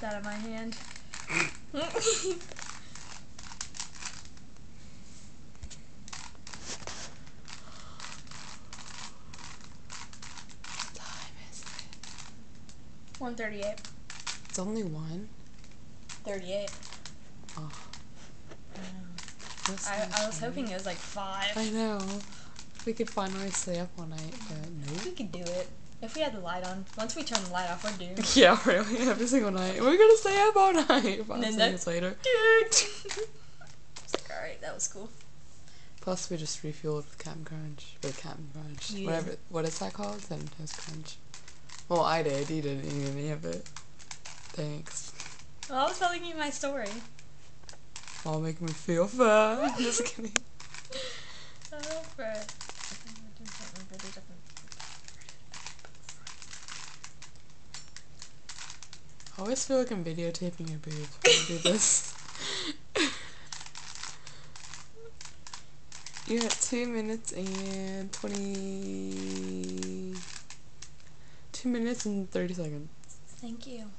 Out of my hand. What time is it? 1:38. It's only 38. Oh. I was hoping it was like 5. I know. We could finally stay up all night, but nope. We could do it. If we had the light on. Once we turn the light off, we're doomed. Yeah, really. Every single night. We're gonna stay up all night. 5 seconds later. Dude! Alright, that was cool. Plus, we just refueled with Captain Crunch. Or Captain Crunch. Yeah. Whatever. What is that called? Cinnamon Toast Crunch. Well, I did. You didn't eat any of it. Thanks. Well, I was telling you my story. All making me feel fat. Just kidding. So for I always feel like I'm videotaping your boobs when I do this. You're at 2 minutes and 2 minutes and 30 seconds. Thank you.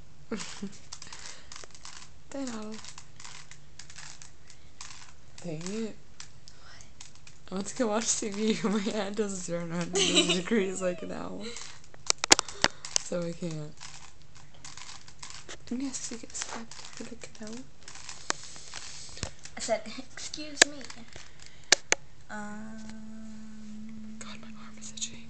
They know. Dang it. I want to go watch TV. My hand doesn't turn 180 degrees like an owl. So we can't. Yes, you get stabbed like an owl. I said, excuse me. God, my arm is itchy.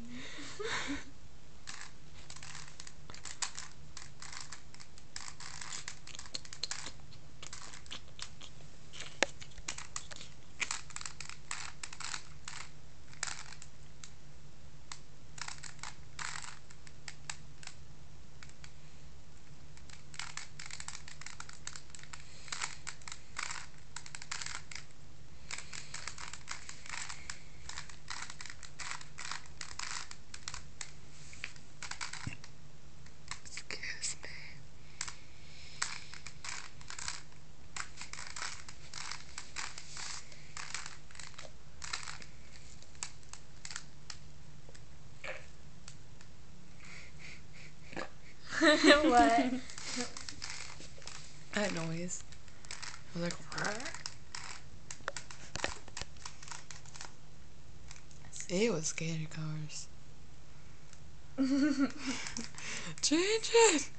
Excuse me. What? That noise. I was like, it was scary cars. Change it!